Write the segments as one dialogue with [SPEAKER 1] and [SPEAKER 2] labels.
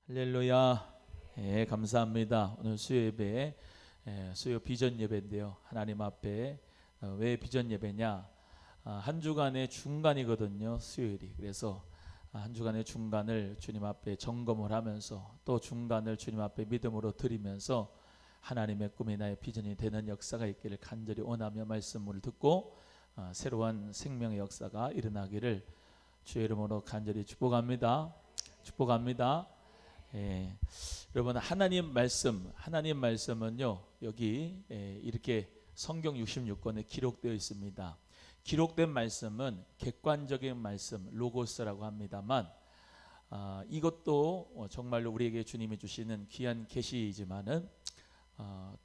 [SPEAKER 1] 할렐루야. 예, 감사합니다. 오늘 수요 예배, 수요 비전 예배인데요. 하나님 앞에 왜 비전 예배냐? 한 주간의 중간이거든요. 수요일이. 그래서 한 주간의 중간을 주님 앞에 점검을 하면서 또 중간을 주님 앞에 믿음으로 드리면서 하나님의 꿈이 나의 비전이 되는 역사가 있기를 간절히 원하며 말씀을 듣고 새로운 생명의 역사가 일어나기를 주의 이름으로 간절히 축복합니다. 축복합니다. 예, 여러분 하나님 말씀은요 여기 이렇게 성경 66권에 기록되어 있습니다. 기록된 말씀은 객관적인 말씀 로고스라고 합니다만 이것도 정말로 우리에게 주님이 주시는 귀한 계시이지만은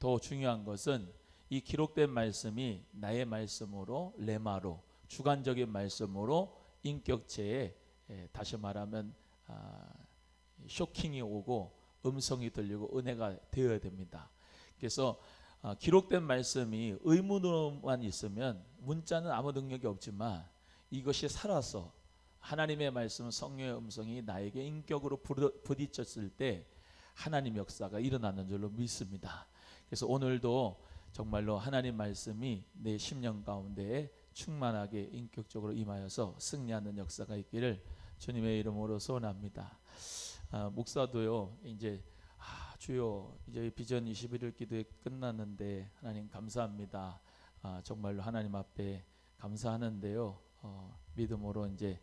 [SPEAKER 1] 더 중요한 것은 이 기록된 말씀이 나의 말씀으로 레마로 주관적인 말씀으로 인격체에 다시 말하면 쇼킹이 오고 음성이 들리고 은혜가 되어야 됩니다. 그래서 기록된 말씀이 의문으로만 있으면 문자는 아무 능력이 없지만 이것이 살아서 하나님의 말씀 성령의 음성이 나에게 인격으로 부딪혔을 때 하나님 역사가 일어나는 줄로 믿습니다. 그래서 오늘도 정말로 하나님 말씀이 내 심령 가운데에 충만하게 인격적으로 임하여서 승리하는 역사가 있기를 주님의 이름으로 소원합니다. 목사도요 이제 주여 이제 비전 21일 기도회 끝났는데 하나님 감사합니다. 정말로 하나님 앞에 감사하는데요. 믿음으로 이제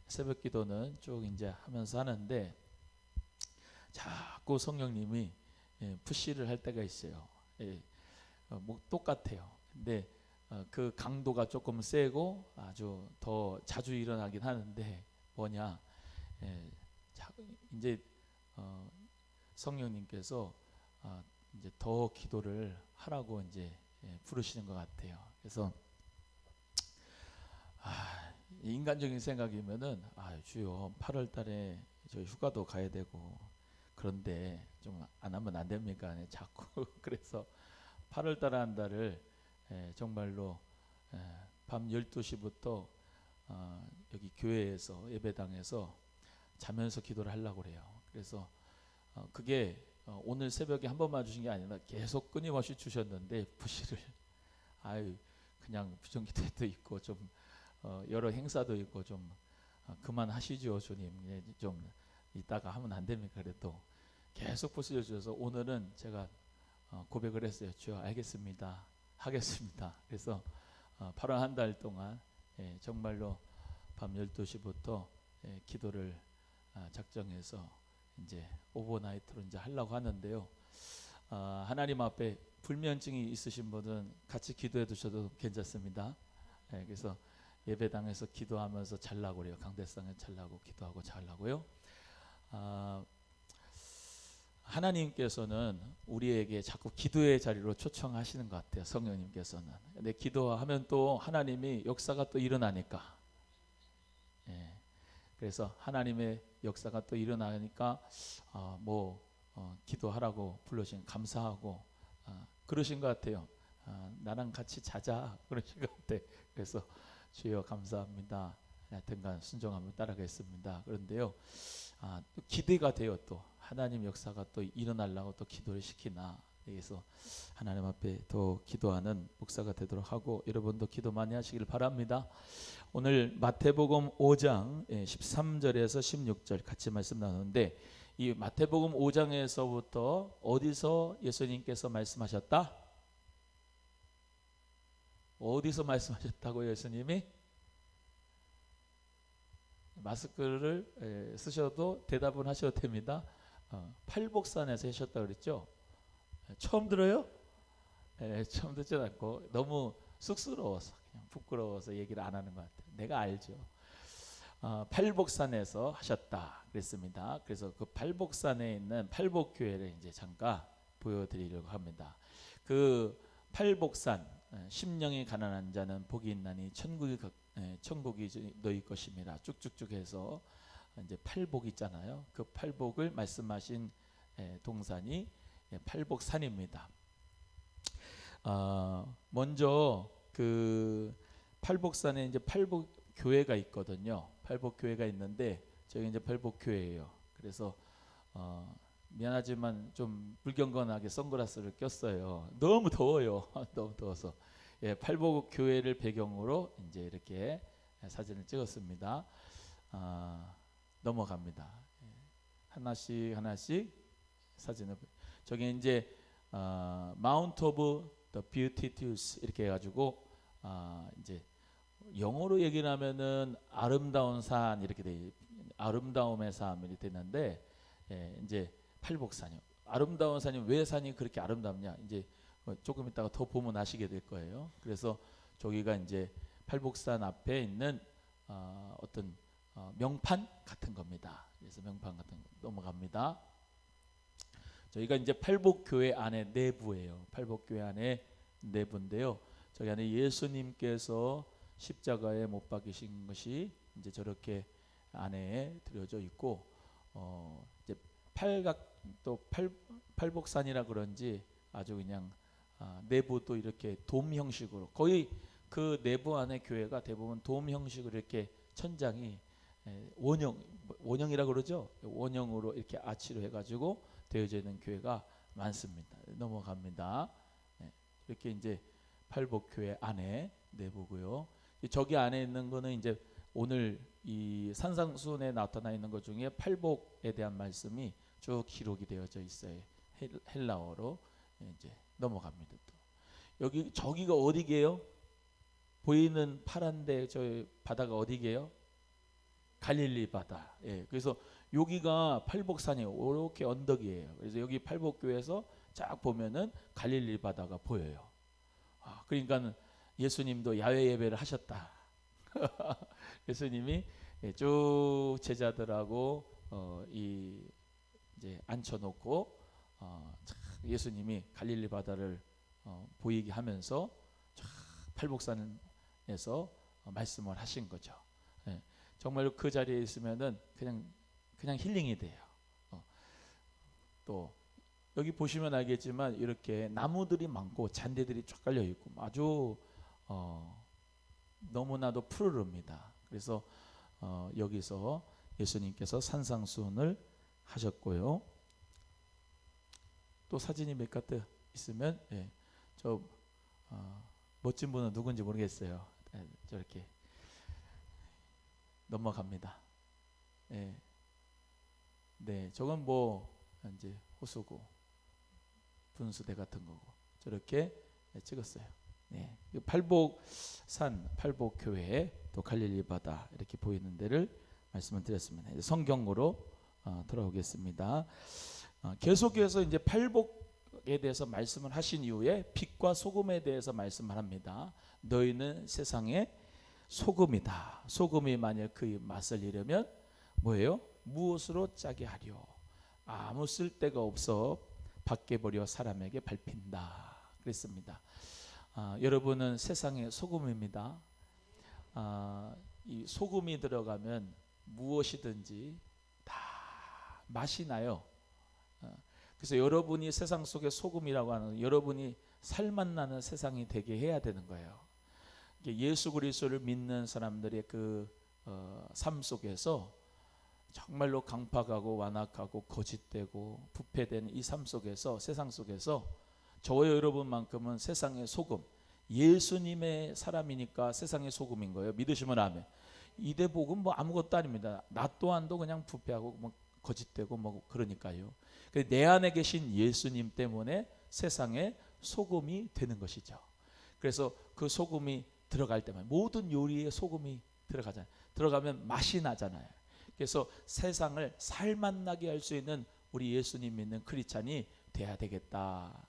[SPEAKER 1] 새벽 기도는 쭉 이제 하면서 하는데 자꾸 성령님이 푸시를 할 때가 있어요. 뭐 똑같아요. 근데 그 강도가 조금 세고 아주 더 자주 일어나긴 하는데 뭐냐? 이제 성령님께서 이제 더 기도를 하라고 이제 부르시는 것 같아요. 그래서 인간적인 생각이면은 주요 8월달에 저 휴가도 가야 되고 그런데 좀 안 하면 안 됩니까? 자꾸 그래서 8월달 한 달을 정말로 밤 12시부터 여기 교회에서 예배당에서 자면서 기도를 하려고 그래요. 그래서 그게 오늘 새벽에 한 번만 주신 게 아니라 계속 끊임없이 주셨는데 부시를 그냥 부정기도도 있고 좀 여러 행사도 있고 좀 그만하시죠 주님. 좀 이따가 하면 안 됩니까? 그래도 계속 부시를 주셔서 오늘은 제가 고백을 했어요. 주여 알겠습니다. 하겠습니다. 그래서 8월 한 달 동안 정말로 밤 12시부터 기도를 작정해서 이제 오버나이트로 이제 하려고 하는데요. 하나님 앞에 불면증이 있으신 분은 같이 기도해 두셔도 괜찮습니다. 그래서 예배당에서 기도하면서 잘라고 그래요. 강대상에 잘라고 기도하고 잘라고요. 하나님께서는 우리에게 자꾸 기도의 자리로 초청하시는 것 같아요. 성령님께서는. 근데 기도하면 또 하나님이 역사가 또 일어나니까. 그래서 하나님의 역사가 또 일어나니까 기도하라고 불러주신 감사하고 그러신 것 같아요. 나랑 같이 자자 그러신 것 같아. 그래서 주여 감사합니다. 하여튼간 순종하며 따라가겠습니다. 그런데요, 또 기대가 돼요. 또 하나님 역사가 또 일어나려고 또 기도를 시키나. 그래서 하나님 앞에 더 기도하는 목사가 되도록 하고 여러분도 기도 많이 하시길 바랍니다. 오늘 마태복음 5장 13절에서 16절 같이 말씀 나누는데 이 마태복음 5장에서부터 어디서 예수님께서 말씀하셨다? 어디서 말씀하셨다고 예수님이? 마스크를 쓰셔도 대답은 하셔도 됩니다. 팔복산에서 하셨다고 그랬죠? 처음 들어요? 처음 듣지 않고 너무 쑥스러워서 그냥 부끄러워서 얘기를 안 하는 것 같아요. 내가 알죠. 팔복산에서 하셨다 그랬습니다. 그래서 그 팔복산에 있는 팔복교회를 이제 잠깐 보여드리려고 합니다. 그 팔복산 심령이 가난한 자는 복이 있나니 천국이 너희 것입니다. 쭉쭉쭉 해서 이제 팔복 있잖아요. 그 팔복을 말씀하신 동산이 팔복산입니다. 먼저 그 팔복산에 이제 팔복 교회가 있거든요. 팔복 교회가 있는데 저희 이제 팔복 교회예요. 그래서 미안하지만 좀 불경건하게 선글라스를 꼈어요. 너무 더워요. 너무 더워서. 예, 팔복 교회를 배경으로 이제 이렇게 사진을 찍었습니다. 넘어갑니다. 예, 하나씩 하나씩 사진을. 저기 이제 마운트 오브 더 뷰티투스 이렇게 해가지고 이제 영어로 얘기를 하면은 아름다운 산 이렇게 돼, 아름다움의 삶 이렇게 되는데, 예, 이제 팔복산이요. 아름다운 산이 왜 산이 그렇게 아름답냐? 이제 조금 있다가 더 보면 아시게 될 거예요. 그래서 저기가 이제 팔복산 앞에 있는 어떤 명판 같은 겁니다. 그래서 명판 같은 거 넘어갑니다. 저희가 이제 팔복교회 안에 내부예요. 팔복교회 안에 내부인데요. 저기 안에 예수님께서 십자가에 못 박히신 것이 이제 저렇게 안에 들여져 있고, 이제 팔복산이라 그런지 아주 그냥 내부도 이렇게 돔 형식으로, 거의 그 내부 안에 교회가 대부분 돔 형식으로 이렇게 천장이 원형이라 그러죠. 원형으로 이렇게 아치로 해가지고 되어져 있는 교회가 많습니다. 넘어갑니다. 네, 이렇게 이제 팔복교회 안에 내부고요. 저기 안에 있는 거는 이제 오늘 이 산상수훈에 나타나 있는 것 중에 팔복에 대한 말씀이 쭉 기록이 되어져 있어요. 헬라어로. 이제 넘어갑니다. 또 여기 저기가 어디게요? 보이는 파란데 저 바다가 어디게요? 갈릴리 바다. 예, 그래서 여기가 팔복산이에요. 이렇게 언덕이에요. 그래서 여기 팔복교에서 쫙 보면은 갈릴리 바다가 보여요. 그러니까 예수님도 야외 예배를 하셨다. 예수님이 쭉 제자들하고 이제 앉혀놓고 예수님이 갈릴리 바다를 보이게 하면서 팔복산에서 말씀을 하신 거죠. 예, 정말 그 자리에 있으면은 그냥 힐링이 돼요. 또 여기 보시면 알겠지만 이렇게 나무들이 많고 잔디들이 쫙 깔려 있고 아주 너무나도 푸르릅니다. 그래서 여기서 예수님께서 산상수훈을 하셨고요. 또 사진이 몇 가지 있으면, 예, 저 멋진 분은 누군지 모르겠어요. 저렇게 넘어갑니다. 예. 네, 저건 뭐 이제 호수고 분수대 같은 거고 저렇게 찍었어요. 네, 팔복산, 팔복교회, 또 갈릴리 바다 이렇게 보이는 데를 말씀을 드렸습니다. 성경으로 돌아오겠습니다. 계속해서 이제 팔복에 대해서 말씀을 하신 이후에 빛과 소금에 대해서 말씀을 합니다. 너희는 세상의 소금이다. 소금이 만약 그 맛을 잃으면 뭐예요? 무엇으로 짜게 하려? 아무 쓸데가 없어 밖에 버려 사람에게 밟힌다. 그랬습니다. 여러분은 세상의 소금입니다. 이 소금이 들어가면 무엇이든지 다 맛이 나요. 그래서 여러분이 세상 속의 소금이라고 하는, 여러분이 살맛 나는 세상이 되게 해야 되는 거예요. 예수 그리스도를 믿는 사람들의 그 삶 속에서 정말로 강팍하고 완악하고 거짓되고 부패된 이 삶 속에서, 세상 속에서 저와 여러분만큼은 세상의 소금, 예수님의 사람이니까 세상의 소금인 거예요. 믿으시면 아멘. 이대복음 뭐 아무것도 아닙니다. 나 또한도 그냥 부패하고 뭐 거짓되고 뭐 그러니까요. 내 안에 계신 예수님 때문에 세상의 소금이 되는 것이죠. 그래서 그 소금이 들어갈 때만, 모든 요리에 소금이 들어가잖아요. 들어가면 맛이 나잖아요. 그래서 세상을 살맛나게 할 수 있는 우리 예수님 믿는 크리스찬이 돼야 되겠다.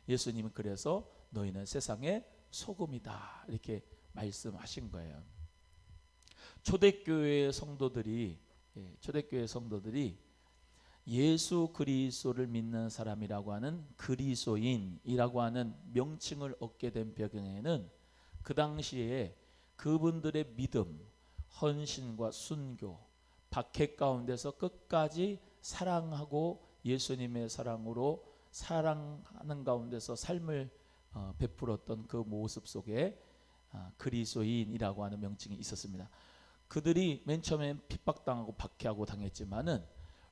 [SPEAKER 1] 예수님은 그래서 너희는 세상의 소금이다 이렇게 말씀하신 거예요. 초대교회 성도들이 예수 그리스도를 믿는 사람이라고 하는 그리스도인이라고 하는 명칭을 얻게 된 배경에는 그 당시에 그분들의 믿음, 헌신과 순교, 박해 가운데서 끝까지 사랑하고 예수님의 사랑으로 사랑하는 가운데서 삶을 베풀었던 그 모습 속에 그리스도인이라고 하는 명칭이 있었습니다. 그들이 맨 처음에 핍박당하고 박해하고 당했지만은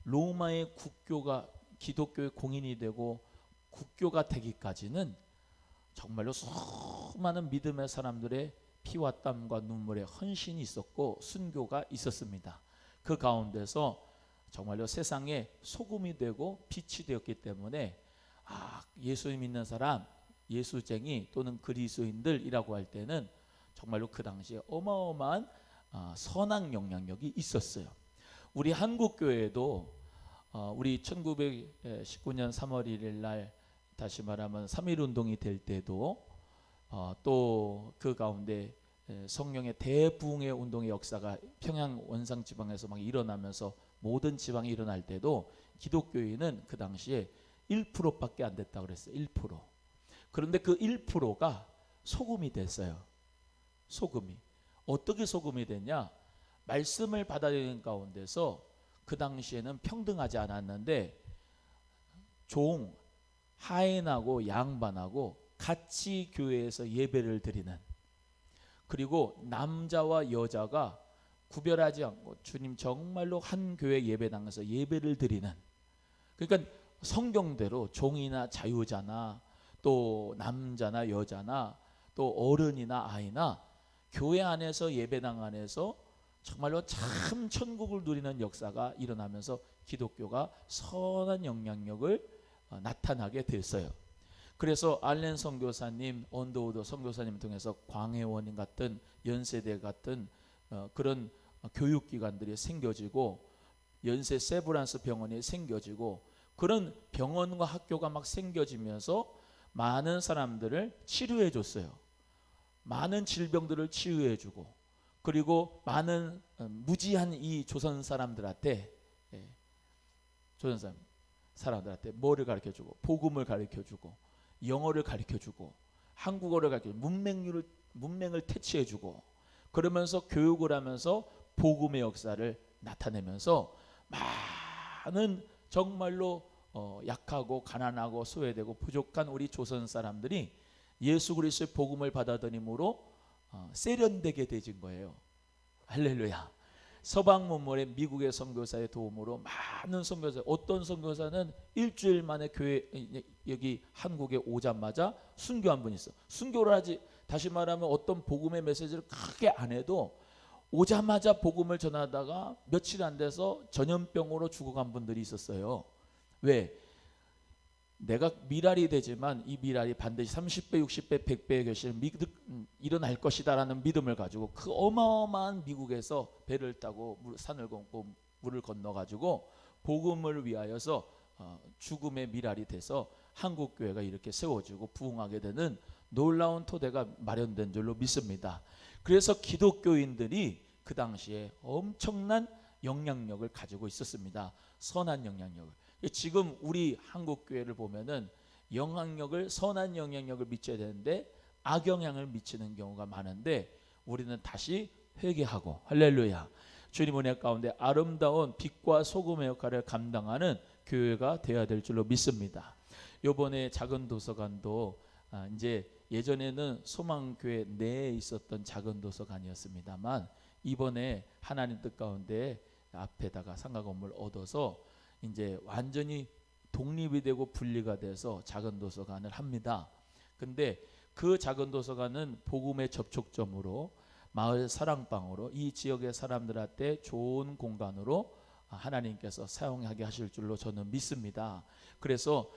[SPEAKER 1] 로마의 국교가 기독교의 공인이 되고 국교가 되기까지는 정말로 수많은 믿음의 사람들의 피와 땀과 눈물의 헌신이 있었고 순교가 있었습니다. 그 가운데서 정말로 세상에 소금이 되고 빛이 되었기 때문에 예수 믿는 사람, 예수쟁이 또는 그리스도인들이라고 할 때는 정말로 그 당시에 어마어마한 선한 영향력이 있었어요. 우리 한국교회도 우리 1919년 3월 1일 날 다시 말하면 3.1운동이 될 때도 또 그 가운데 성령의 대부흥의 운동의 역사가 평양 원상 지방에서 막 일어나면서 모든 지방이 일어날 때도 기독교인은 그 당시에 1%밖에 안 됐다고 그랬어요. 1%. 그런데 그 1%가 소금이 됐어요. 소금이. 어떻게 소금이 됐냐? 말씀을 받아들이는 가운데서 그 당시에는 평등하지 않았는데 종, 하인하고 양반하고 같이 교회에서 예배를 드리는, 그리고 남자와 여자가 구별하지 않고 주님 정말로 한 교회 예배당에서 예배를 드리는, 그러니까 성경대로 종이나 자유자나 또 남자나 여자나 또 어른이나 아이나 교회 안에서 예배당 안에서 정말로 참 천국을 누리는 역사가 일어나면서 기독교가 선한 영향력을 나타나게 됐어요. 그래서 알렌 선교사님, 언더우드 선교사님 통해서 광해원 같은 연세대 같은 그런 교육기관들이 생겨지고 연세 세브란스 병원이 생겨지고 그런 병원과 학교가 막 생겨지면서 많은 사람들을 치료해 줬어요. 많은 질병들을 치유해 주고, 그리고 많은 무지한 이 조선 사람들한테 조선 사람들한테 뭐를 가르쳐 주고, 복음을 가르쳐 주고, 영어를 가르쳐 주고, 한국어를 가르쳐 주고, 문맹을 퇴치해 주고, 그러면서 교육을 하면서 복음의 역사를 나타내면서 많은 정말로 약하고 가난하고 소외되고 부족한 우리 조선 사람들이 예수 그리스도의 복음을 받아들임으로 세련되게 되진 거예요. 할렐루야. 서방 문물의 미국의 선교사의 도움으로 많은 선교사, 어떤 선교사는 일주일 만에 교회 여기 한국에 오자마자 순교한 분이 있어. 순교를 하지, 다시 말하면 어떤 복음의 메시지를 크게 안 해도 오자마자 복음을 전하다가 며칠 안 돼서 전염병으로 죽어간 분들이 있었어요. 왜? 내가 미랄이 되지만 이 미랄이 반드시 30배, 60배, 100배의 결실을 일어날 것이다라는 믿음을 가지고 그 어마어마한 미국에서 배를 타고 산을 걷고 물을 건너가지고 복음을 위하여서 죽음의 미랄이 돼서 한국교회가 이렇게 세워지고 부흥하게 되는 놀라운 토대가 마련된 줄로 믿습니다. 그래서 기독교인들이 그 당시에 엄청난 영향력을 가지고 있었습니다. 선한 영향력을. 지금 우리 한국교회를 보면은 영향력을, 선한 영향력을 미쳐야 되는데 악영향을 미치는 경우가 많은데 우리는 다시 회개하고, 할렐루야, 주님 은혜 가운데 아름다운 빛과 소금의 역할을 감당하는 교회가 되어야 될 줄로 믿습니다. 요번에 작은 도서관도 이제 예전에는 소망교회 내에 있었던 작은 도서관이었습니다만 이번에 하나님 뜻 가운데 앞에다가 상가 건물 얻어서 이제 완전히 독립이 되고 분리가 돼서 작은 도서관을 합니다. 근데 그 작은 도서관은 복음의 접촉점으로, 마을 사랑방으로, 이 지역의 사람들한테 좋은 공간으로 하나님께서 사용하게 하실 줄로 저는 믿습니다. 그래서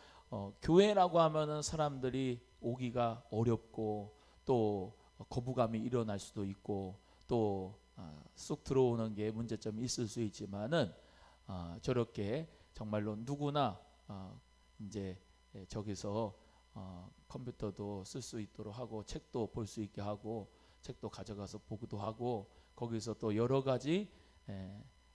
[SPEAKER 1] 교회라고 하면은 사람들이 오기가 어렵고 또 거부감이 일어날 수도 있고 또 쑥 들어오는 게 문제점이 있을 수 있지만은 저렇게 정말로 누구나 이제 저기서 컴퓨터도 쓸 수 있도록 하고 책도 볼 수 있게 하고 책도 가져가서 보기도 하고 거기서 또 여러 가지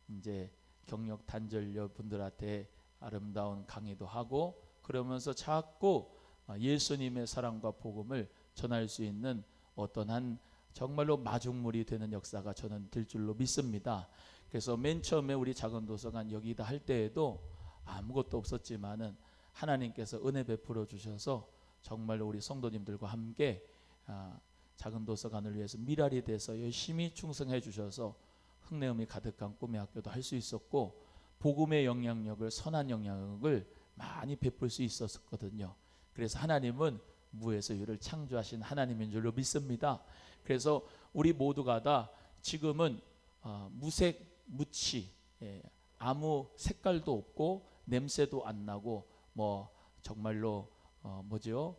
[SPEAKER 1] 이제 경력 단절녀 분들한테 아름다운 강의도 하고 그러면서 자꾸 예수님의 사랑과 복음을 전할 수 있는 어떤 한 정말로 마중물이 되는 역사가 저는 될 줄로 믿습니다. 그래서 맨 처음에 우리 작은 도서관 여기다 할 때에도 아무것도 없었지만은 하나님께서 은혜 베풀어 주셔서 정말로 우리 성도님들과 함께 작은 도서관을 위해서 미랄이 돼서 열심히 충성해 주셔서 흙내음이 가득한 꿈의 학교도 할 수 있었고 복음의 영향력을, 선한 영향력을 많이 베풀 수 있었거든요. 그래서 하나님은 무에서 유를 창조하신 하나님인 줄로 믿습니다. 그래서 우리 모두가 다 지금은 무색 무취, 아무 색깔도 없고 냄새도 안 나고 뭐 정말로 뭐죠?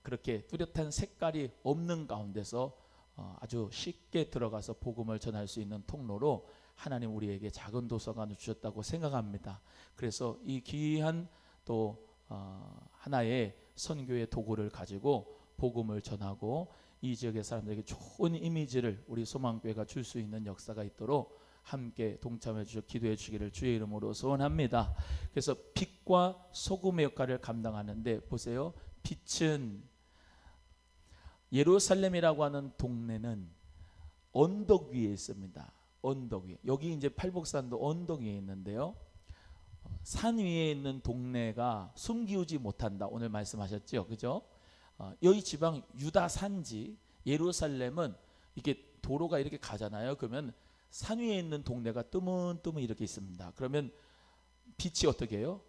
[SPEAKER 1] 그렇게 뚜렷한 색깔이 없는 가운데서 아주 쉽게 들어가서 복음을 전할 수 있는 통로로 하나님 우리에게 작은 도서관을 주셨다고 생각합니다. 그래서 이 귀한 또 하나의 선교의 도구를 가지고 복음을 전하고 이 지역의 사람들에게 좋은 이미지를 우리 소망교회가 줄 수 있는 역사가 있도록 함께 동참해 주시고 기도해 주시기를 주의 이름으로 소원합니다. 그래서 빛과 소금의 역할을 감당하는데 보세요. 빛은 예루살렘이라고 하는 동네는 언덕 위에 있습니다. 언덕 위에. 여기 이제 팔복산도 언덕 위에 있는데요. 산 위에 있는 동네가 숨기우지 못한다. 오늘 말씀하셨죠, 그죠? 여기 지방 유다 산지 예루살렘은 이게 도로가 이렇게 가잖아요. 그러면 산 위에 있는 동네가 뜨문뜨문 이렇게 있습니다. 그러면 빛이 어떻게 해요?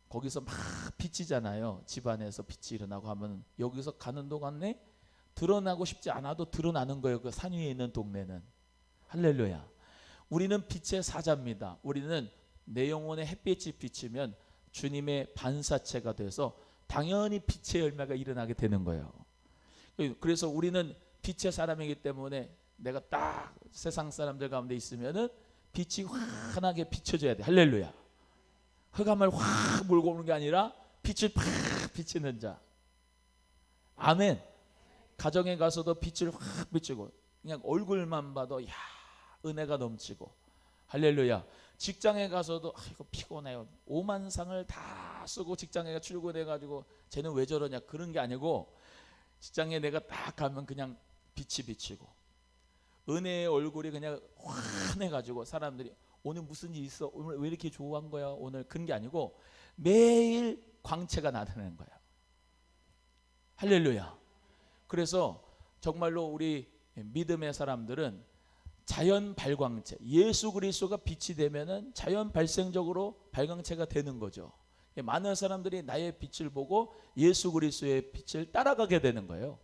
[SPEAKER 1] 거기서 막 비치잖아요. 집안에서 빛이 일어나고 하면 여기서 가는 동안에 드러나고 싶지 않아도 드러나는 거예요. 그 산 위에 있는 동네는. 할렐루야. 우리는 빛의 사자입니다. 우리는 내 영혼의 햇빛이 비치면 주님의 반사체가 돼서 당연히 빛의 열매가 일어나게 되는 거예요. 그래서 우리는 빛의 사람이기 때문에 내가 딱 세상 사람들 가운데 있으면은 빛이 환하게 비춰줘야 돼. 할렐루야. 흑암을 확 몰고 오는 게 아니라 빛을 팍 비치는 자. 아멘. 가정에 가서도 빛을 확 비추고 그냥 얼굴만 봐도 야 은혜가 넘치고. 할렐루야. 직장에 가서도 이거 피곤해요. 오만상을 다 쓰고 직장에 출근해가지고 쟤는 왜 저러냐 그런 게 아니고 직장에 내가 딱 가면 그냥 빛이 비치고 은혜의 얼굴이 그냥 환해가지고 사람들이 오늘 무슨 일 있어? 오늘 왜 이렇게 좋아한 거야? 오늘 그런 게 아니고 매일 광채가 나타나는 거야. 할렐루야. 그래서 정말로 우리 믿음의 사람들은 자연 발광체, 예수 그리스도가 빛이 되면은 자연 발생적으로 발광체가 되는 거죠. 많은 사람들이 나의 빛을 보고 예수 그리스도의 빛을 따라가게 되는 거예요.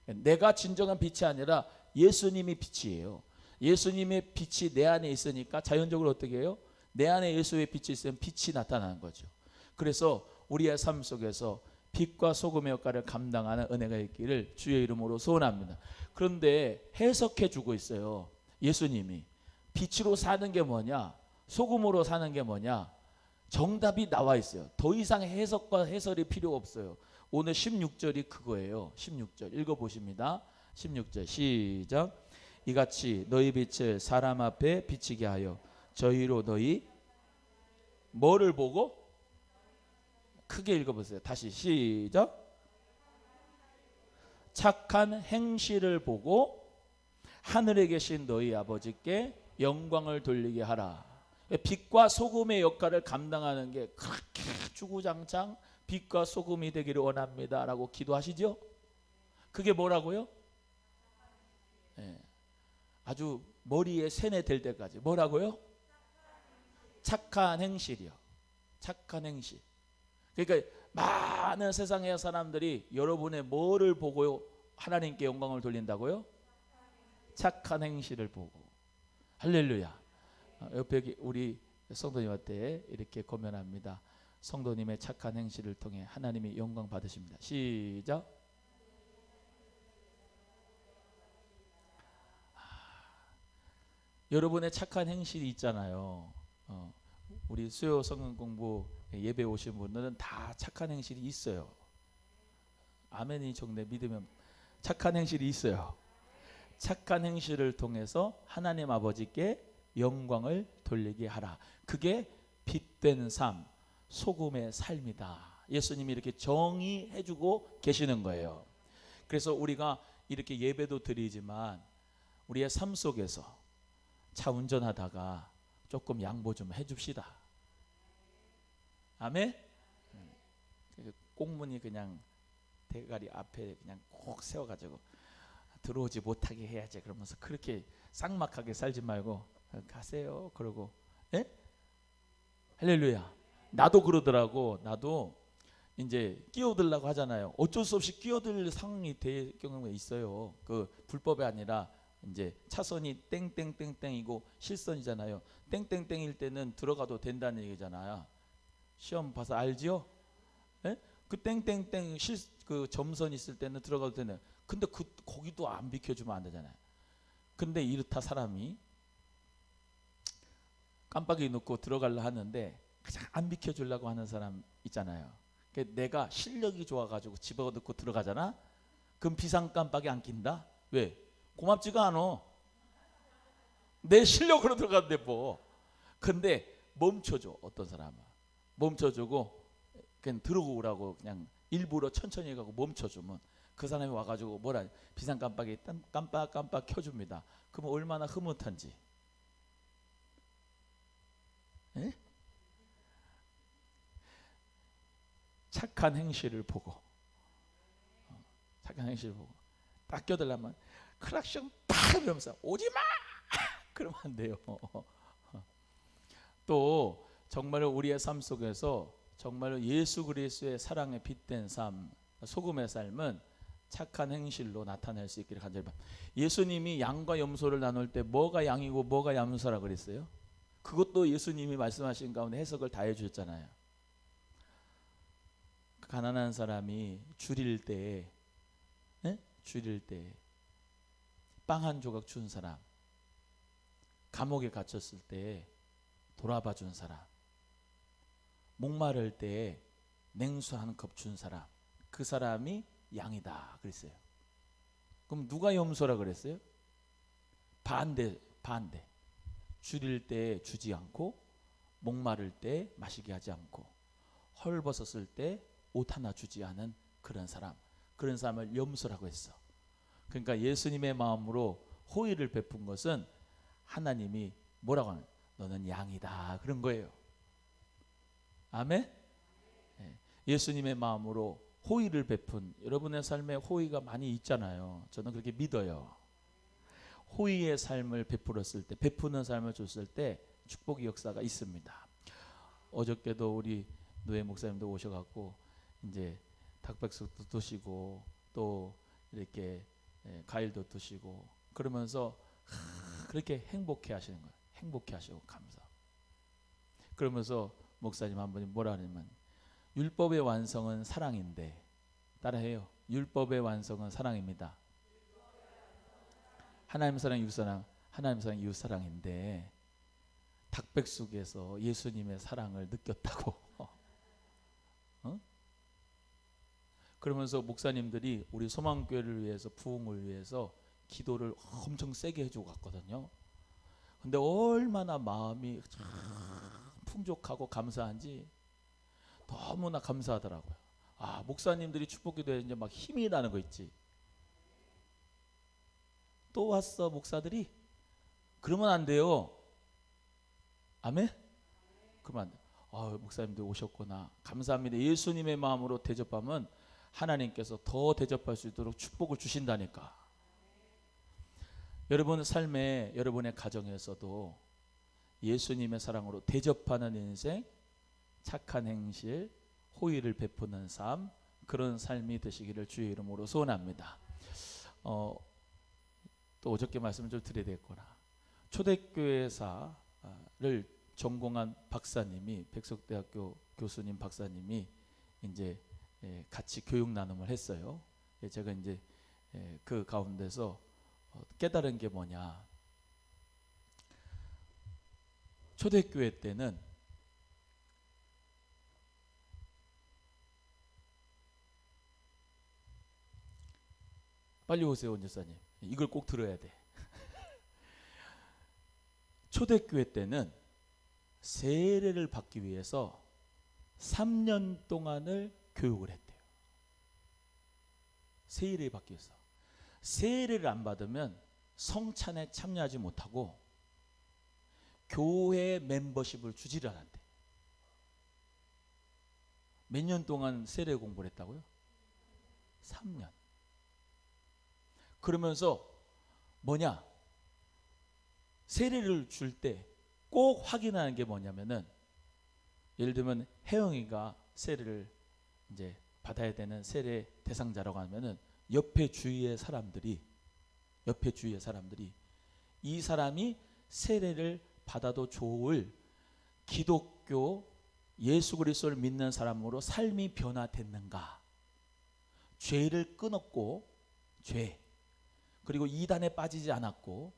[SPEAKER 1] 내가 진정한 빛이 아니라 예수님이 빛이에요. 예수님의 빛이 내 안에 있으니까 자연적으로 어떻게 해요? 내 안에 예수의 빛이 있으면 빛이 나타나는 거죠. 그래서 우리의 삶 속에서 빛과 소금의 역할을 감당하는 은혜가 있기를 주의 이름으로 소원합니다. 그런데 해석해 주고 있어요. 예수님이 빛으로 사는 게 뭐냐, 소금으로 사는 게 뭐냐, 정답이 나와 있어요. 더 이상 해석과 해설이 필요 없어요. 오늘 16절이 그거예요. 16절 읽어보십니다. 16절 시작. 이같이 너희 빛을 사람 앞에 비치게 하여 저희로 너희 뭐를 보고? 크게 읽어보세요. 다시 시작. 착한 행실을 보고 하늘에 계신 너희 아버지께 영광을 돌리게 하라. 빛과 소금의 역할을 감당하는 게 그렇게 주구장창 빛과 소금이 되기를 원합니다 라고 기도하시죠. 그게 뭐라고요? 네. 아주 머리에 세뇌될 때까지 뭐라고요? 착한 행실이요. 착한 행실. 그러니까 많은 세상의 사람들이 여러분의 뭐를 보고 하나님께 영광을 돌린다고요? 착한 행실을 보고. 할렐루야. 옆에 우리 성도님한테 이렇게 고면합니다. 성도님의 착한 행실을 통해 하나님이 영광 받으십니다. 시작. 여러분의 착한 행실이 있잖아요. 우리 수요 성경 공부 예배 오신 분들은 다 착한 행실이 있어요. 아멘이 정내 믿으면 착한 행실이 있어요. 착한 행실을 통해서 하나님 아버지께 영광을 돌리게 하라. 그게 빛된 삶, 소금의 삶이다. 예수님이 이렇게 정의해주고 계시는 거예요. 그래서 우리가 이렇게 예배도 드리지만 우리의 삶 속에서 차 운전하다가 조금 양보 좀 해줍시다. 아멘? 꽁무니 그냥 대가리 앞에 그냥 꼭 세워가지고 들어오지 못하게 해야지 그러면서 그렇게 쌍막하게 살지 말고 가세요 그러고 예? 할렐루야. 나도 그러더라고. 나도 이제 끼어들려고 하잖아요. 어쩔 수 없이 끼어들 상황이 될 경우가 있어요. 그 불법이 아니라 이제 차선이 땡땡땡땡이고 실선이잖아요. 땡땡땡일 때는 들어가도 된다는 얘기잖아요. 시험 봐서 알지요? 예? 그 땡땡땡 그 점선 있을 때는 들어가도 되네. 근데 거기도 안 비켜주면 안 되잖아요. 근데 이렇다 사람이 깜빡이 넣고 들어가려 하는데 그냥 안 비켜주려고 하는 사람 있잖아요. 내가 실력이 좋아가지고 집어넣고 들어가잖아. 그럼 비상 깜빡이 안 낀다? 왜? 고맙지가 않아. 내 실력으로 들어갔는데 뭐. 근데 멈춰줘. 어떤 사람은 멈춰주고 그냥 들어오라고 그냥 일부러 천천히 가고 멈춰주면 그 사람이 와가지고 뭐라 비상 깜빡이 깜빡깜빡 켜줍니다. 그러면 얼마나 흐뭇한지. 에? 착한 행실을 보고 착한 행실을 보고 딱 껴들려면 크락션 팍 이러면서 오지마 그러면 안 돼요. 또 정말 우리의 삶 속에서 정말 예수 그리스도의 사랑에 빗댄 삶, 소금의 삶은 착한 행실로 나타낼 수 있기를 간절히 바랍니다. 예수님이 양과 염소를 나눌 때 뭐가 양이고 뭐가 염소라 그랬어요? 그것도 예수님이 말씀하신 가운데 해석을 다 해주셨잖아요. 가난한 사람이 줄일 때, 줄일 때 빵 한 조각 준 사람, 감옥에 갇혔을 때 돌아봐 준 사람, 목마를 때 냉수 한 컵 준 사람, 그 사람이 양이다 그랬어요. 그럼 누가 염소라 그랬어요? 반대. 줄일 때 주지 않고, 목마를 때 마시게 하지 않고, 헐벗었을 때 옷 하나 주지 않은 그런 사람을 염소라고 했어. 그러니까 예수님의 마음으로 호의를 베푼 것은 하나님이 뭐라고 하는, 너는 양이다 그런 거예요. 아멘. 예수님의 마음으로 호의를 베푼 여러분의 삶에 호의가 많이 있잖아요. 저는 그렇게 믿어요. 호의의 삶을 베풀었을 때, 베푸는 삶을 줬을 때 축복의 역사가 있습니다. 어저께도 우리 노예 목사님도 오셔갖고 이제 닭백숙도 드시고 또 이렇게 과일도 드시고 그러면서 그렇게 행복해 하시는 거예요. 행복해 하시고 감사. 그러면서 목사님 한 분이 뭐라 하냐면 율법의 완성은 사랑인데, 따라해요. 율법의 완성은 사랑입니다. 하나님 사랑, 이웃 사랑, 하나님 사랑, 이웃 사랑인데 닭백숙에서 예수님의 사랑을 느꼈다고. 어? 그러면서 목사님들이 우리 소망교회를 위해서, 부흥을 위해서 기도를 엄청 세게 해주고 갔거든요. 근데 얼마나 마음이 풍족하고 감사한지 너무나 감사하더라고요. 아, 목사님들이 축복기도해 이제 막 힘이 나는 거 있지. 또 왔어 목사들이? 그러면 안 돼요. 아멘? 그러면 안 돼. 아, 목사님들 오셨구나. 감사합니다. 예수님의 마음으로 대접하면 하나님께서 더 대접할 수 있도록 축복을 주신다니까. 여러분 삶에, 여러분의 가정에서도 예수님의 사랑으로 대접하는 인생, 착한 행실, 호의를 베푸는 삶, 그런 삶이 되시기를 주의 이름으로 소원합니다. 또 어저께 말씀을 좀 드려야 되겠구나. 초대교회사를 전공한 박사님이, 백석대학교 교수님 박사님이 이제 같이 교육 나눔을 했어요. 제가 이제 그 가운데서 깨달은 게 뭐냐. 초대교회 때는 빨리 오세요, 원재사님. 이걸 꼭 들어야 돼. 초대교회 때는 세례를 받기 위해서 3년 동안을 교육을 했대요. 세례를 받기 위해서. 세례를 안 받으면 성찬에 참여하지 못하고 교회 멤버십을 주지를 않았대. 몇 년 동안 세례 공부를 했다고요? 3년. 그러면서 뭐냐? 세례를 줄 때 꼭 확인하는 게 뭐냐면은 예를 들면 혜영이가 세례를 이제 받아야 되는 세례 대상자라고 하면은 옆에 주위의 사람들이 이 사람이 세례를 받아도 좋을 기독교 예수 그리스도를 믿는 사람으로 삶이 변화됐는가, 죄를 끊었고 그리고 이단에 빠지지 않았고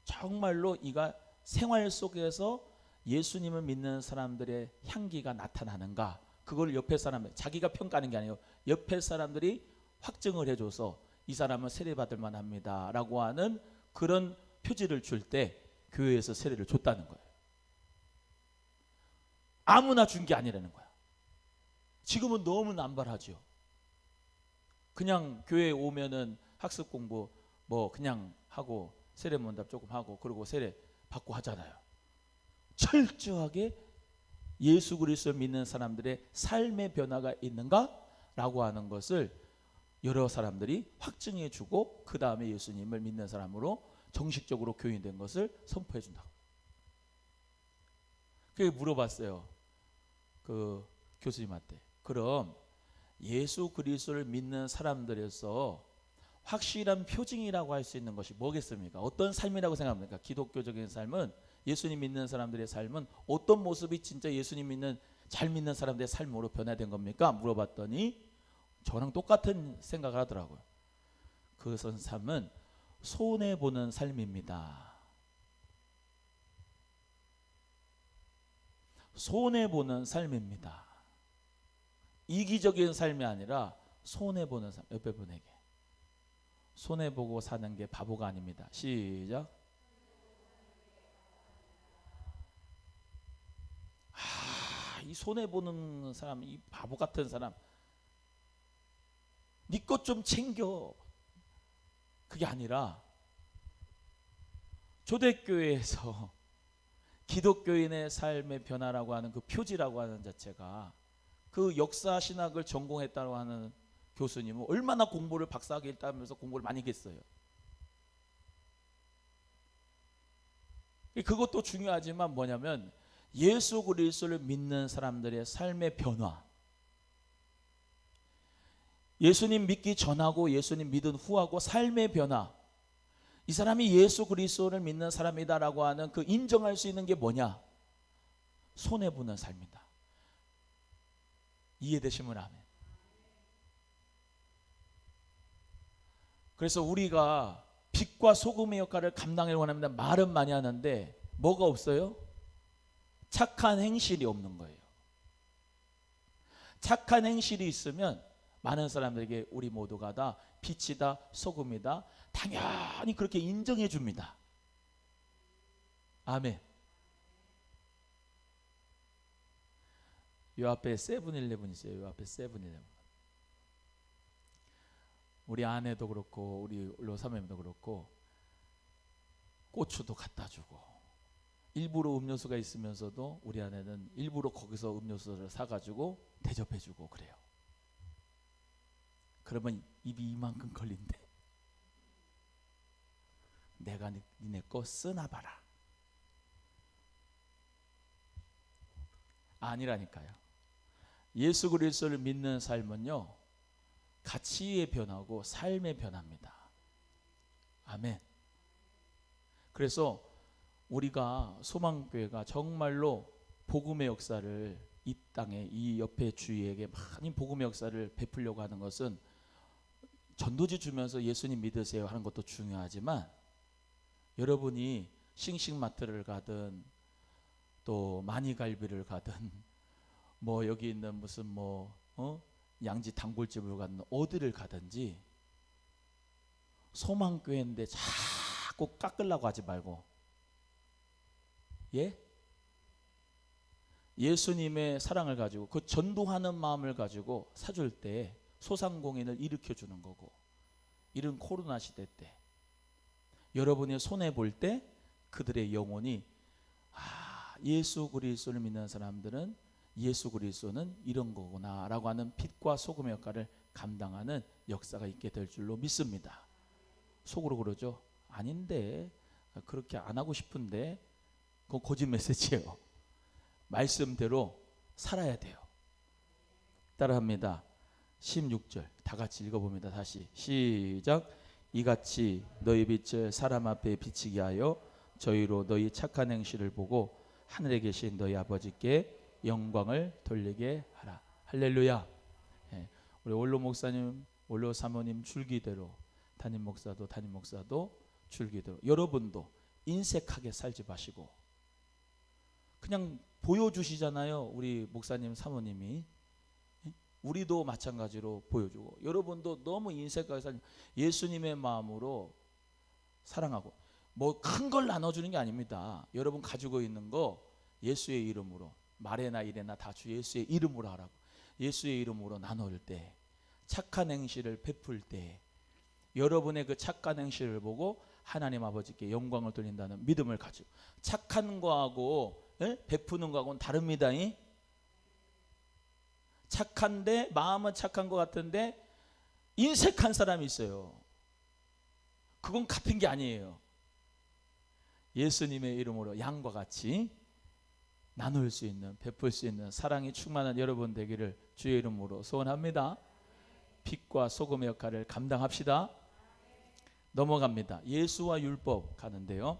[SPEAKER 1] 정말로 이가 생활 속에서 예수님을 믿는 사람들의 향기가 나타나는가, 그걸 옆에 사람, 자기가 평가하는 게 아니에요. 옆에 사람들이 확증을 해줘서 이 사람은 세례받을 만합니다 라고 하는 그런 표지를 줄 때 교회에서 세례를 줬다는 거예요. 아무나 준 게 아니라는 거야. 지금은 너무 남발하죠. 그냥 교회에 오면은 학습 공부 뭐 그냥 하고 세례문답 조금 하고 그리고 세례 받고 하잖아요. 철저하게 예수 그리스도를 믿는 사람들의 삶의 변화가 있는가라고 하는 것을 여러 사람들이 확증해 주고 그 다음에 예수님을 믿는 사람으로 정식적으로 교인된 것을 선포해 준다고. 그게 물어봤어요. 그 교수님한테. 그럼 예수 그리스도를 믿는 사람들에서 확실한 표징이라고 할 수 있는 것이 뭐겠습니까? 어떤 삶이라고 생각합니까? 기독교적인 삶은, 예수님 믿는 사람들의 삶은 어떤 모습이 진짜 예수님 믿는 잘 믿는 사람들의 삶으로 변화된 겁니까? 물어봤더니 저랑 똑같은 생각을 하더라고요. 그것은 삶은 손해보는 삶입니다. 손해보는 삶입니다. 이기적인 삶이 아니라 손해보는 삶. 옆에 분에게 손해보고 사는 게 바보가 아닙니다. 시작. 이 손해보는 사람, 이 바보 같은 사람, 네 것 좀 챙겨. 그게 아니라 초대교회에서 기독교인의 삶의 변화라고 하는 그 표지라고 하는 자체가, 그 역사 신학을 전공했다고 하는 교수님은 얼마나 공부를 박사학위 했다면서 공부를 많이 했어요. 그것도 중요하지만 뭐냐면 예수 그리스도를 믿는 사람들의 삶의 변화, 예수님 믿기 전하고 예수님 믿은 후하고 삶의 변화, 이 사람이 예수 그리스도를 믿는 사람이다라고 하는 그 인정할 수 있는 게 뭐냐? 손해보는 삶이다. 이해되시면 아멘. 그래서 우리가 빛과 소금의 역할을 감당하려고 합니다. 말은 많이 하는데 뭐가 없어요? 착한 행실이 없는 거예요. 착한 행실이 있으면 많은 사람들에게 우리 모두가 다 빛이다, 소금이다, 당연히 그렇게 인정해 줍니다. 아멘. 요 앞에 세븐일레븐 있어요. 요 앞에 세븐일레븐. 우리 아내도 그렇고 우리 로사매도 그렇고 고추도 갖다 주고, 일부러 음료수가 있으면서도 우리 아내는 일부러 거기서 음료수를 사가지고 대접해 주고 그래요. 그러면 입이 이만큼 걸린대. 내가 니네 거 쓰나 봐라. 아니라니까요. 예수 그리스도를 믿는 삶은요, 가치의 변화고 삶의 변화입니다. 아멘. 그래서 우리가 소망교회가 정말로 복음의 역사를 이 땅에, 이 옆에 주위에게 많이 복음의 역사를 베풀려고 하는 것은 전도지 주면서 예수님 믿으세요 하는 것도 중요하지만, 여러분이 싱싱마트를 가든 또 마니갈비를 가든 뭐 여기 있는 무슨 양지 단골집을 가든 어디를 가든지 소망교회인데 자꾸 깎으려고 하지 말고, 예수님의 사랑을 가지고 그 전도하는 마음을 가지고 사줄 때 소상공인을 일으켜 주는 거고, 이런 코로나 시대 때 여러분이 손해 볼 때 그들의 영혼이 예수 그리스도를 믿는 사람들은 예수 그리스도는 이런 거구나 라고 하는 빛과 소금의 역할을 감당하는 역사가 있게 될 줄로 믿습니다. 속으로 그러죠. 아닌데, 그렇게 안 하고 싶은데, 그건 거짓 메시지예요. 말씀대로 살아야 돼요. 따라합니다. 16절 다 같이 읽어봅니다. 다시 시작. 이같이 너희 빛을 사람 앞에 비치게 하여 저희로 너희 착한 행실을 보고 하늘에 계신 너희 아버지께 영광을 돌리게 하라. 할렐루야. 예, 우리 원로 목사님, 원로 사모님 줄기대로, 담임 목사도 줄기대로, 여러분도 인색하게 살지 마시고 그냥 보여주시잖아요. 우리 목사님 사모님이. 우리도 마찬가지로 보여주고, 여러분도 너무 인색하게 살지, 예수님의 마음으로 사랑하고, 뭐 큰 걸 나눠주는 게 아닙니다. 여러분 가지고 있는 거 예수의 이름으로, 말에나 일에나 다 주 예수의 이름으로 하라고. 예수의 이름으로 나눌 때, 착한 행실을 베풀 때, 여러분의 그 착한 행실을 보고 하나님 아버지께 영광을 돌린다는 믿음을 가지고, 착한 거하고 베푸는 거하고는 다릅니다. 착한데, 마음은 착한 것 같은데 인색한 사람이 있어요. 그건 같은 게 아니에요. 예수님의 이름으로 양과 같이 나눌 수 있는, 베풀 수 있는 사랑이 충만한 여러분 되기를 주의 이름으로 소원합니다. 빛과 소금의 역할을 감당합시다. 넘어갑니다. 예수와 율법 가는데요,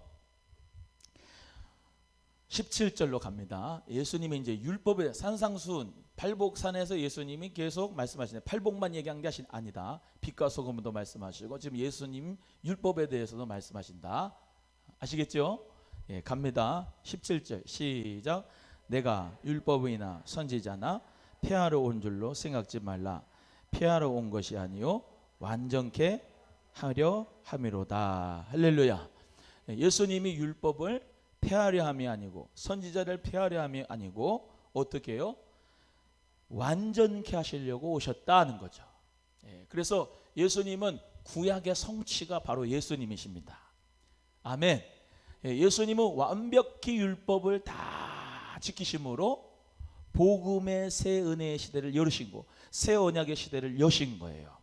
[SPEAKER 1] 17절로 갑니다. 예수님이 이제 율법의 산상수훈, 팔복산에서 예수님이 계속 말씀하시네. 팔복만 얘기한 게 아니다. 빛과 소금도 말씀하시고 지금 예수님 율법에 대해서도 말씀하신다. 아시겠죠? 예, 갑니다. 17절 시작. 내가 율법이나 선지자나 폐하러 온 줄로 생각지 말라. 폐하러 온 것이 아니요 완전케 하려 함이로다. 할렐루야. 예수님이 율법을 폐하려 함이 아니고 선지자를 폐하려 함이 아니고 어떻게 해요? 완전케 하시려고 오셨다는 거죠. 그래서 예수님은 구약의 성취가 바로 예수님이십니다. 아멘. 예수님은 완벽히 율법을 다 지키심으로 복음의 새 은혜의 시대를 열으신 거, 새 언약의 시대를 여신 거예요.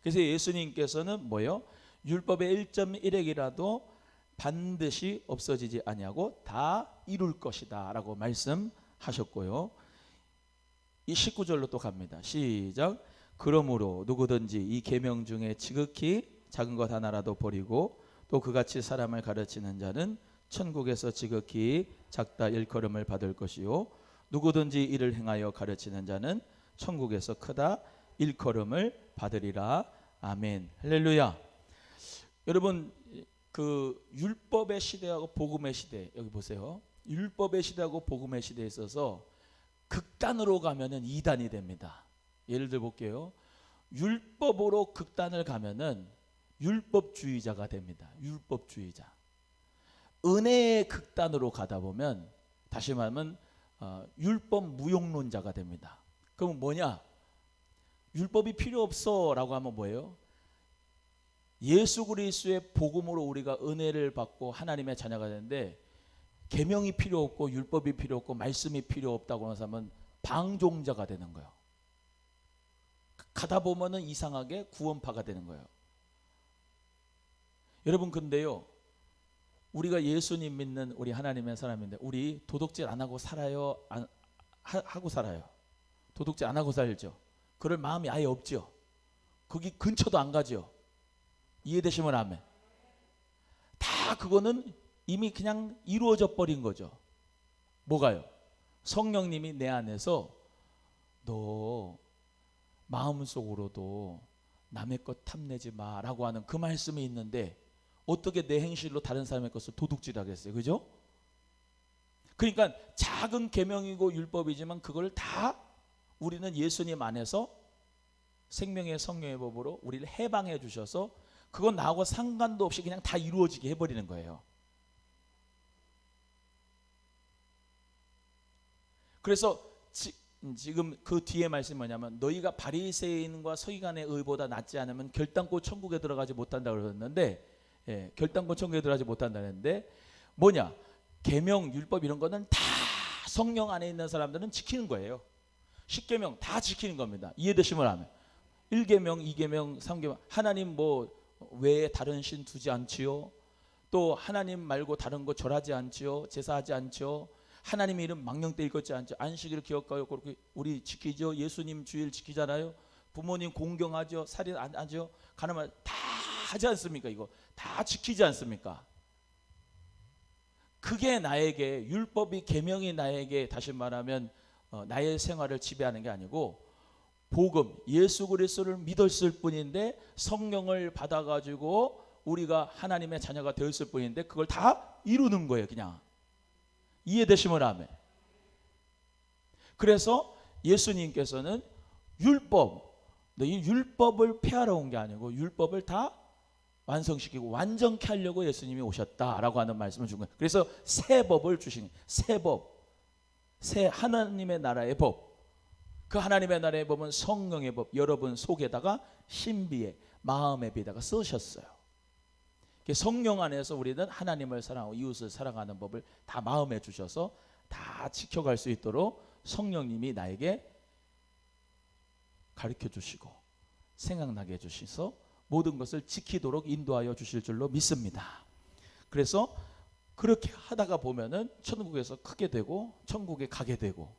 [SPEAKER 1] 그래서 예수님께서는 뭐예요? 율법의 1.1핵이라도 반드시 없어지지 아니하고 다 이룰 것이다 라고 말씀하셨고요. 이 19절로 또 갑니다. 시작. 그러므로 누구든지 이 계명 중에 지극히 작은 것 하나라도 버리고 또 그같이 사람을 가르치는 자는 천국에서 지극히 작다 일컬음을 받을 것이요 누구든지 이를 행하여 가르치는 자는 천국에서 크다 일컬음을 받으리라. 아멘. 할렐루야. 여러분, 그 율법의 시대하고 복음의 시대, 여기 보세요. 율법의 시대하고 복음의 시대에 있어서 극단으로 가면은 2단이 됩니다. 예를 들어 볼게요. 율법으로 극단을 가면은 율법주의자가 됩니다. 율법주의자. 은혜의 극단으로 가다 보면 다시 말하면 율법 무용론자가 됩니다. 그럼 뭐냐? 율법이 필요 없어라고 하면 뭐예요? 예수 그리스도의 복음으로 우리가 은혜를 받고 하나님의 자녀가 되는데 계명이 필요 없고 율법이 필요 없고 말씀이 필요 없다고 하는 사람은 방종자가 되는 거예요. 가다 보면은 이상하게 구원파가 되는 거예요. 여러분, 근데요, 우리가 예수님 믿는 우리 하나님의 사람인데 우리 도둑질 안 하고 살아요? 하고 살아요? 도둑질 안 하고 살죠? 그럴 마음이 아예 없죠? 거기 근처도 안 가죠? 이해되시면 아멘. 다 그거는 이미 그냥 이루어져 버린 거죠. 뭐가요? 성령님이 내 안에서 너 마음속으로도 남의 것 탐내지 마라고 하는 그 말씀이 있는데 어떻게 내 행실로 다른 사람의 것을 도둑질하겠어요? 그죠? 그러니까 작은 계명이고 율법이지만 그걸 다 우리는 예수님 안에서 생명의 성령의 법으로 우리를 해방해 주셔서 그건 나하고 상관도 없이 그냥 다 이루어지게 해버리는 거예요. 그래서 지금 그 뒤에 말씀이 뭐냐면 너희가 바리새인과 서기관의 의보다 낫지 않으면 결단코 천국에 들어가지 못한다고 그러는데, 결단코 천국에 들어가지 못한다는데 뭐냐? 계명, 율법 이런 거는 다 성령 안에 있는 사람들은 지키는 거예요. 10계명 다 지키는 겁니다. 이해되시면 아멘. 1계명, 2계명, 3계명 하나님 뭐 외에 다른 신 두지 않지요. 또 하나님 말고 다른 거 절하지 않지요. 제사하지 않지요. 하나님의 이름 망령되이 걷지 않죠. 안식일을 기억하고 그렇게 우리 지키죠. 예수님 주일 지키잖아요. 부모님 공경하죠. 살인 안 하죠. 가늠하죠. 다 하지 않습니까? 이거 다 지키지 않습니까? 그게 나에게 율법이 계명이 나에게 다시 말하면 나의 생활을 지배하는 게 아니고 복음 예수 그리스도를 믿었을 뿐인데 성령을 받아가지고 우리가 하나님의 자녀가 되었을 뿐인데 그걸 다 이루는 거예요. 그냥 이해되시면 아멘. 그래서 예수님께서는 율법, 이 율법을 폐하러 온 게 아니고 율법을 다 완성시키고 완전케 하려고 예수님이 오셨다라고 하는 말씀을 준 거예요. 그래서 새 법을 주신 거예요. 새 법, 새 하나님의 나라의 법. 그 하나님의 나라의 법은 성령의 법, 여러분 속에다가 신비의 마음의 비에다가 쓰셨어요. 성령 안에서 우리는 하나님을 사랑하고 이웃을 사랑하는 법을 다 마음에 주셔서 다 지켜갈 수 있도록 성령님이 나에게 가르쳐 주시고 생각나게 해주셔서 모든 것을 지키도록 인도하여 주실 줄로 믿습니다. 그래서 그렇게 하다가 보면은 천국에서 크게 되고 천국에 가게 되고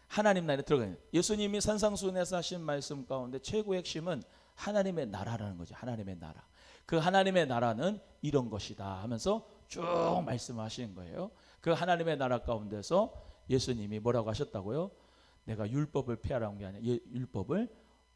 [SPEAKER 1] 하나님 나라에 들어가는, 예수님이 산상수훈에서 하신 말씀 가운데 최고의 핵심은 하나님의 나라라는 거죠. 하나님의 나라. 그 하나님의 나라는 이런 것이다 하면서 쭉 말씀하시는 거예요. 그 하나님의 나라 가운데서 예수님이 뭐라고 하셨다고요? 내가 율법을 폐하러 온 게 아니라 율법을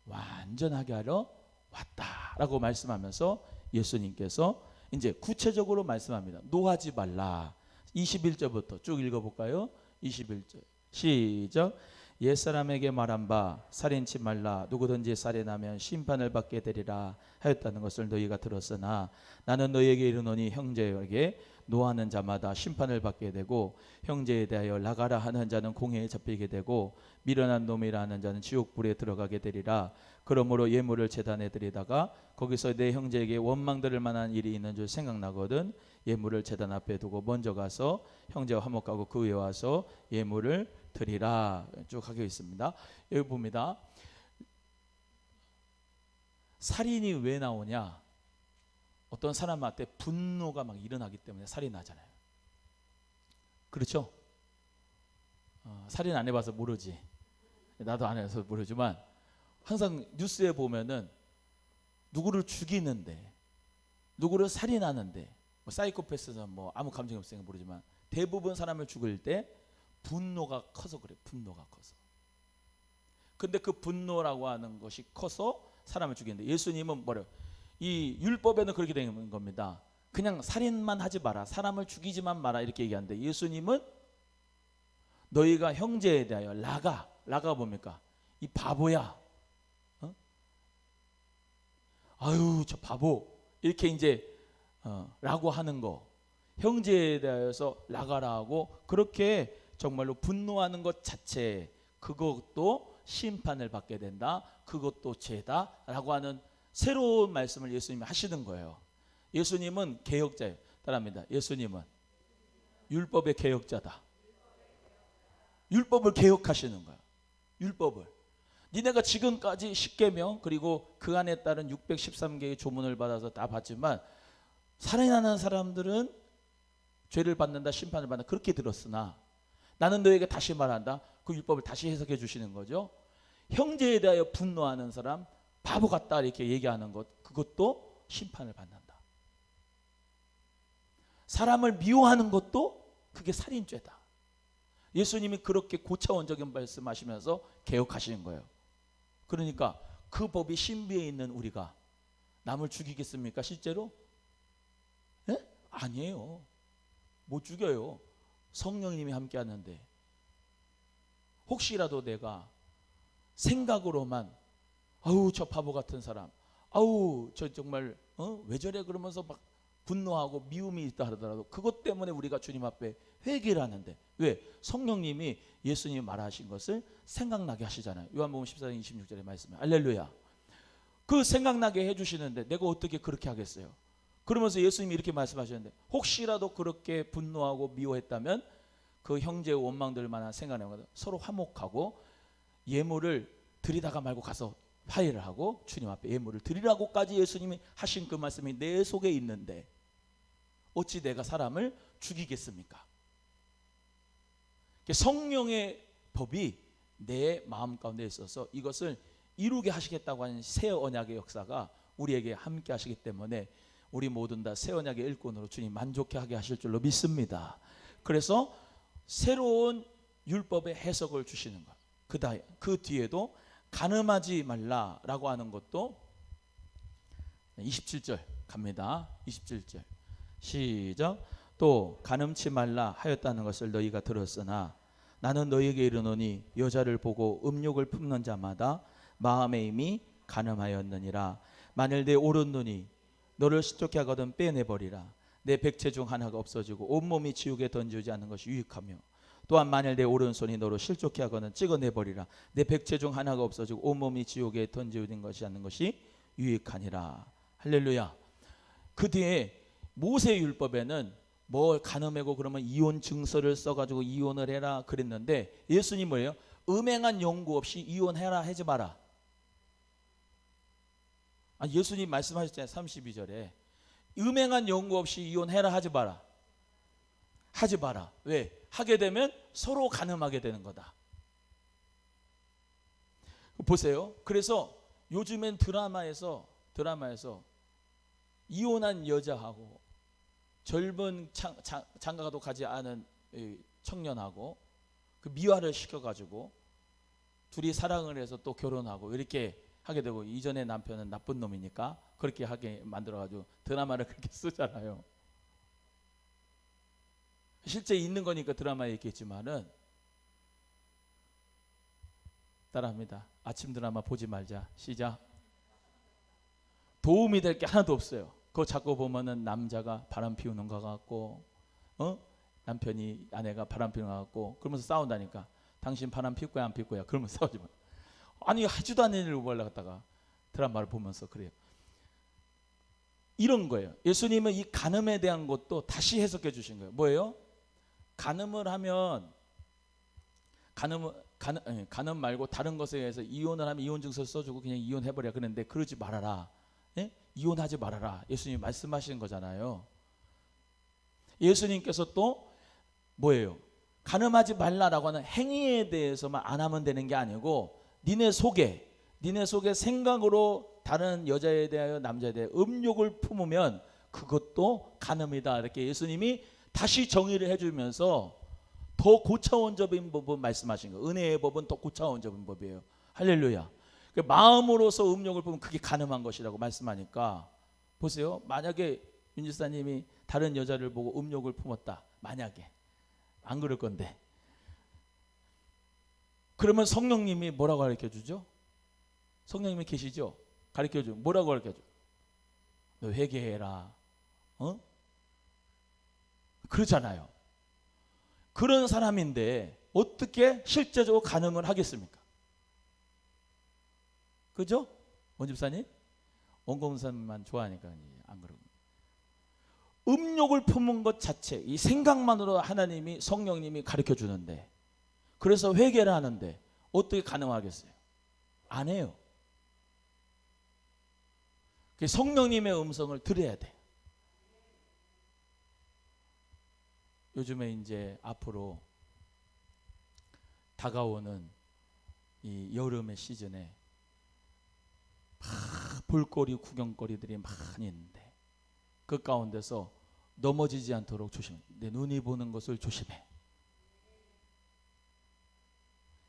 [SPEAKER 1] 완전하게 하러 왔다라고 말씀하면서 예수님께서 이제 구체적으로 말씀합니다. 노하지 말라. 21절부터 쭉 읽어볼까요? 21절 시작. 옛사람에게 말한 바 살인치 말라. 누구든지 살인하면 심판을 받게 되리라 하였다는 것을 너희가 들었으나 나는 너희에게 이르노니 형제에게 노하는 자마다 심판을 받게 되고 형제에 대하여 나가라 하는 자는 공회에 잡히게 되고 미련한 놈이라 하는 자는 지옥불에 들어가게 되리라. 그러므로 예물을 제단에 드리다가 거기서 내 형제에게 원망 들을 만한 일이 있는 줄 생각나거든 예물을 제단 앞에 두고 먼저 가서 형제와 화목하고 그 위에 와서 예물을 드리라. 쭉 하고 있습니다. 여기 봅니다. 살인이 왜 나오냐? 어떤 사람한테 분노가 막 일어나기 때문에 살인하잖아요. 그렇죠? 살인 안 해봐서 모르지. 나도 안 해서 모르지만 항상 뉴스에 보면은 누구를 죽이는데 누구를 살인하는데 뭐 사이코패스는 뭐 아무 감정이 없으니까 모르지만 대부분 사람을 죽일 때 분노가 커서 그래. 분노가 커서. 근데 그 분노라고 하는 것이 커서 사람을 죽이는데 예수님은 뭐래요? 이 율법에는 그렇게 되는 겁니다. 그냥 살인만 하지 마라. 사람을 죽이지만 마라. 이렇게 얘기하는데 예수님은 너희가 형제에 대하여 라가 뭡니까? 이 바보야. 아유 저 바보. 이렇게 이제 라고 하는 거. 형제에 대하여서 라가라 하고 그렇게 정말로 분노하는 것 자체 그것도 심판을 받게 된다. 그것도 죄다라고 하는 새로운 말씀을 예수님이 하시는 거예요. 예수님은 개혁자예요. 따라합니다. 예수님은 율법의 개혁자다. 율법을 개혁하시는 거예요. 율법을. 니네가 지금까지 10계명 그리고 그 안에 따른 613개의 조문을 받아서 다 봤지만 살인하는 사람들은 죄를 받는다 심판을 받는다 그렇게 들었으나 나는 너에게 다시 말한다. 그 율법을 다시 해석해 주시는 거죠. 형제에 대하여 분노하는 사람 바보 같다 이렇게 얘기하는 것 그것도 심판을 받는다. 사람을 미워하는 것도 그게 살인죄다. 예수님이 그렇게 고차원적인 말씀하시면서 개혁하시는 거예요. 그러니까 그 법이 신비에 있는 우리가 남을 죽이겠습니까 실제로? 네? 아니에요. 못 죽여요. 성령님이 함께 하는데 혹시라도 내가 생각으로만 아우 저 바보 같은 사람 아우 저 정말 왜 저래 그러면서 막 분노하고 미움이 있다 하더라도 그것 때문에 우리가 주님 앞에 회개를 하는데 왜? 성령님이 예수님이 말하신 것을 생각나게 하시잖아요. 요한복음 14장 26절에 말씀에 할렐루야. 그 생각나게 해주시는데 내가 어떻게 그렇게 하겠어요? 그러면서 예수님이 이렇게 말씀하셨는데 혹시라도 그렇게 분노하고 미워했다면 그 형제의 원망들 만한 생각나면 서로 화목하고 예물을 드리다가 말고 가서 화해를 하고 주님 앞에 예물을 드리라고까지 예수님이 하신 그 말씀이 내 속에 있는데 어찌 내가 사람을 죽이겠습니까? 성령의 법이 내 마음 가운데 있어서 이것을 이루게 하시겠다고 하는 새 언약의 역사가 우리에게 함께 하시기 때문에 우리 모든 다 새 언약의 일꾼으로 주님 만족해 하게 하실 줄로 믿습니다. 그래서 새로운 율법의 해석을 주시는 것. 그 뒤에도 간음하지 말라라고 하는 것도 27절 갑니다. 27절 시작. 또 간음치 말라 하였다는 것을 너희가 들었으나 나는 너희에게 이르노니 여자를 보고 음욕을 품는 자마다 마음에 이미 간음하였느니라. 만일 내 오른 눈이 너를 실족케 하거든 빼내버리라. 내 백체 중 하나가 없어지고 온몸이 지옥에 던지지 않는 것이 유익하며 또한 만일 내 오른손이 너를 실족케 하거든 찍어내버리라. 내 백체 중 하나가 없어지고 온몸이 지옥에 던지는 것이 않는 것이 유익하니라. 할렐루야. 그 뒤에 모세 율법에는 뭐 간음하고 그러면 이혼 증서를 써가지고 이혼을 해라 그랬는데 예수님 뭐예요? 음행한 연고 없이 이혼해라 하지 마라. 예수님 말씀하셨잖아요. 32절에 음행한 연고 없이 이혼해라 하지 마라. 하지 마라. 왜? 하게 되면 서로 간음하게 되는 거다. 보세요. 그래서 요즘엔 드라마에서 이혼한 여자하고 젊은 장가도 가지 않은 청년하고 그 미화를 시켜가지고 둘이 사랑을 해서 또 결혼하고 이렇게 하게 되고, 이전에 남편은 나쁜 놈이니까 그렇게 하게 만들어가지고 드라마를 그렇게 쓰잖아요. 실제 있는 거니까 드라마에 있겠지만은 따라합니다. 아침 드라마 보지 말자. 시작. 도움이 될 게 하나도 없어요. 그거 자꾸 보면은 남자가 바람 피우는 것 같고, 남편이 아내가 바람 피우는 것 같고, 그러면서 싸운다니까. 당신 바람 피울 거야 안 피울 거야? 그러면 싸우지 마. 아니 하지도 않는 일을 뭘 갖다가 드라마를 보면서 그래요. 이런 거예요. 예수님은 이 간음에 대한 것도 다시 해석해 주신 거예요. 뭐예요? 간음을 하면 간음 말고 다른 것에 의해서 이혼을 하면 이혼 증서 써주고 그냥 이혼해버려. 그런데 그러지 말아라. 예? 이혼하지 말아라. 예수님이 말씀하시는 거잖아요. 예수님께서 또 뭐예요? 간음하지 말라라고 하는 행위에 대해서만 안 하면 되는 게 아니고 니네 속에 생각으로 다른 여자에 대하여 남자에 대해 음욕을 품으면 그것도 간음이다. 이렇게 예수님이 다시 정의를 해주면서 더 고차원적인 법은 말씀하신 거예요. 은혜의 법은 더 고차원적인 법이에요. 할렐루야. 마음으로서 음욕을 품으면 그게 간음한 것이라고 말씀하니까 보세요. 만약에 윤 지사님이 다른 여자를 보고 음욕을 품었다. 만약에 안 그럴 건데 그러면 성령님이 뭐라고 가르쳐주죠? 성령님이 계시죠? 가르쳐줘. 뭐라고 가르쳐줘? 너 회개해라. 그러잖아요. 그런 사람인데 어떻게 실제적으로 간음을 하겠습니까? 그죠? 원 집사님? 원고문사님만 좋아하니까 안 그러고. 음욕을 품은 것 자체, 이 생각만으로 하나님이 성령님이 가르쳐 주는데, 그래서 회개를 하는데 어떻게 가능하겠어요? 안 해요. 성령님의 음성을 들어야 돼. 요즘에 이제 앞으로 다가오는 이 여름의 시즌에 볼거리, 구경거리들이 많이 있는데 그 가운데서 넘어지지 않도록 조심해. 내 눈이 보는 것을 조심해.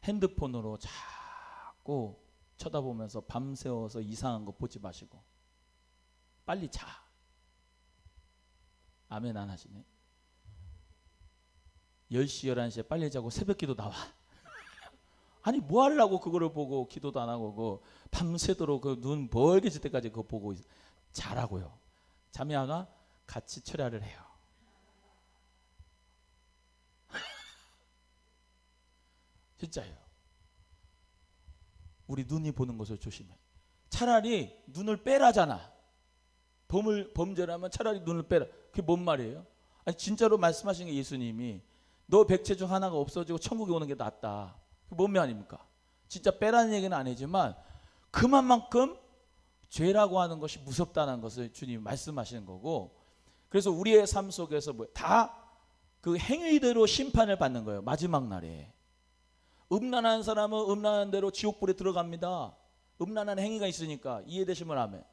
[SPEAKER 1] 핸드폰으로 자꾸 쳐다보면서 밤새워서 이상한 거 보지 마시고 빨리 자. 아멘 안 하시네. 10시 11시에 빨리 자고 새벽기도 나와. 아니 뭐 하려고 그거를 보고 기도도 안 하고 밤새도록 그 눈 멀게질 때까지 그거 보고 자라고요. 잠이 안 와? 같이 철야를 해요. 진짜예요. 우리 눈이 보는 것을 조심해. 차라리 눈을 빼라잖아. 범죄를 하면 차라리 눈을 빼라. 그게 뭔 말이에요? 아니 진짜로 말씀하신 게 예수님이 너 백체 중 하나가 없어지고 천국에 오는 게 낫다. 그게 뭔 말입니까? 진짜 빼라는 얘기는 아니지만 그만큼 죄라고 하는 것이 무섭다는 것을 주님이 말씀하시는 거고, 그래서 우리의 삶 속에서 다 그 행위대로 심판을 받는 거예요. 마지막 날에. 음란한 사람은 음란한 대로 지옥불에 들어갑니다. 음란한 행위가 있으니까. 이해되시면 아멘.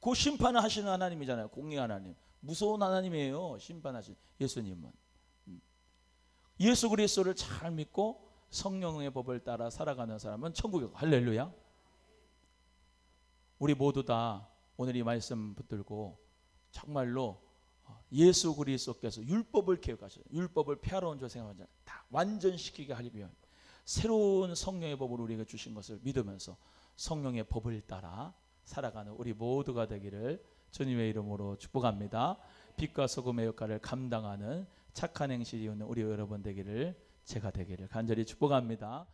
[SPEAKER 1] 그 심판을 하시는 하나님이잖아요. 공의 하나님. 무서운 하나님이에요. 심판하신 예수님은. 예수 그리스도를 잘 믿고 성령의 법을 따라 살아가는 사람은 천국에 가요. 할렐루야. 우리 모두 다 오늘 이 말씀 붙들고 정말로 예수 그리스도께서 율법을 개혁하셔요. 율법을 폐하러 온 줄 생각하지 않아요. 다 완전시키게 하기 위한 새로운 성령의 법을 우리에게 주신 것을 믿으면서 성령의 법을 따라 살아가는 우리 모두가 되기를 주님의 이름으로 축복합니다. 빛과 소금의 역할을 감당하는 착한 행실이 있는 우리 여러분 되기를, 제가 되기를 간절히 축복합니다.